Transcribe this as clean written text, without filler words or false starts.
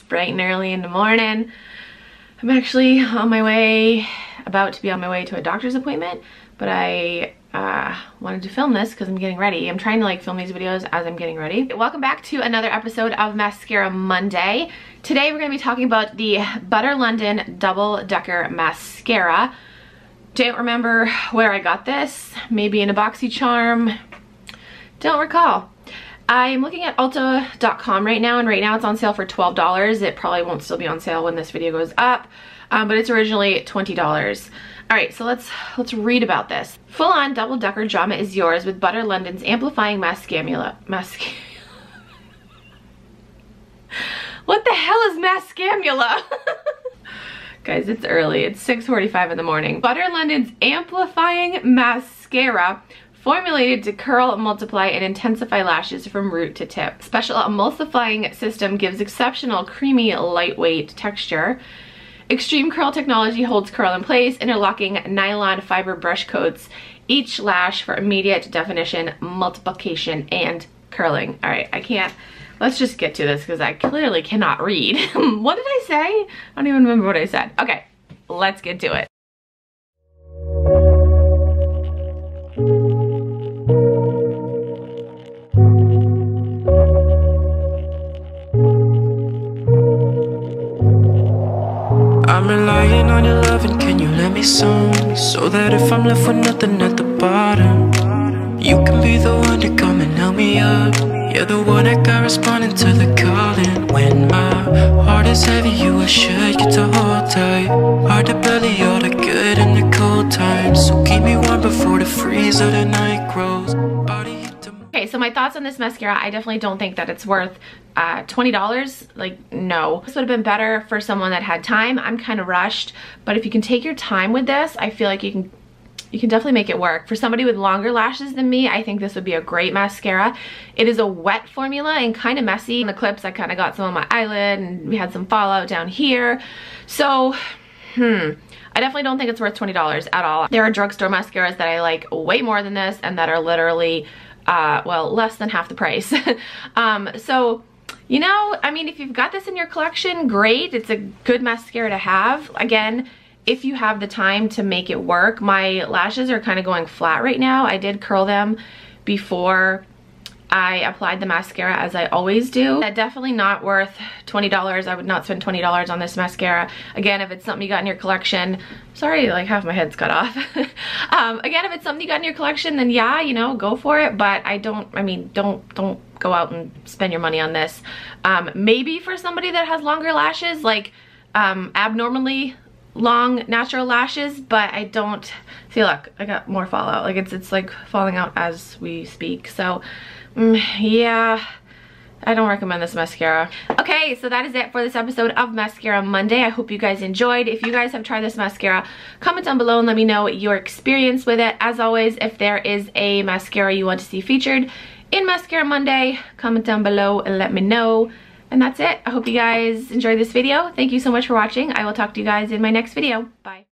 bright and early in the morning. I'm actually on my way, about to be on my way to a doctor's appointment, but I wanted to film this because I'm getting ready. I'm trying to like film these videos as I'm getting ready. Welcome back to another episode of Mascara Monday. Today we're going to be talking about the Butter London Double Decker Mascara. Don't remember where I got this. Maybe in a BoxyCharm. Don't recall. I'm looking at Ulta.com right now, and right now it's on sale for $12. It probably won't still be on sale when this video goes up, but it's originally $20. All right, so let's read about this. Full-on double-decker drama is yours with Butter London's amplifying mascamula. What the hell is mascamula? Guys, it's early. It's 6:45 in the morning. Butter London's amplifying mascara, formulated to curl, multiply, and intensify lashes from root to tip. Special emulsifying system gives exceptional creamy, lightweight texture. Extreme curl technology holds curl in place, interlocking nylon fiber brush coats each lash for immediate definition, multiplication, and curling. All right, I can't. Let's just get to this because I clearly cannot read. What did I say? I don't even remember what I said. Okay, let's get to it. I'm relying on your love, and can you let me some, so that if I'm left with nothing at the bottom, you can be the one to come and help me up. You're the one that got responding to the calling. When my heart is heavy, you are sure you to hold tight. Hard to belly all the good in the cold times, so keep me warm before the freeze of the night grows. Okay, so my thoughts on this mascara, I definitely don't think that it's worth $20. Like, no. This would have been better for someone that had time. I'm kind of rushed, but if you can take your time with this, I feel like you can definitely make it work. For somebody with longer lashes than me, I think this would be a great mascara. It is a wet formula and kind of messy. In the clips, I kind of got some on my eyelid, and we had some fallout down here. So, I definitely don't think it's worth $20 at all. There are drugstore mascaras that I like way more than this, and that are literally well, less than half the price. So, you know, I mean, if you've got this in your collection, great. It's a good mascara to have. Again, if you have the time to make it work. My lashes are kind of going flat right now. I did curl them before I applied the mascara, as I always do. Definitely not worth $20. I would not spend $20 on this mascara. Again, if it's something you got in your collection, sorry, like half my head's cut off. Again, if it's something you got in your collection, then yeah, you know, go for it. But don't go out and spend your money on this. Maybe for somebody that has longer lashes, like abnormally long natural lashes, but I don't see. Look, I got more fallout. Like it's like falling out as we speak. So yeah, I don't recommend this mascara. Okay, so that is it for this episode of Mascara Monday. I hope you guys enjoyed. If you guys have tried this mascara, comment down below and let me know your experience with it. As always, if there is a mascara you want to see featured in Mascara Monday, comment down below and let me know. And that's it. I hope you guys enjoyed this video. Thank you so much for watching. I will talk to you guys in my next video. Bye.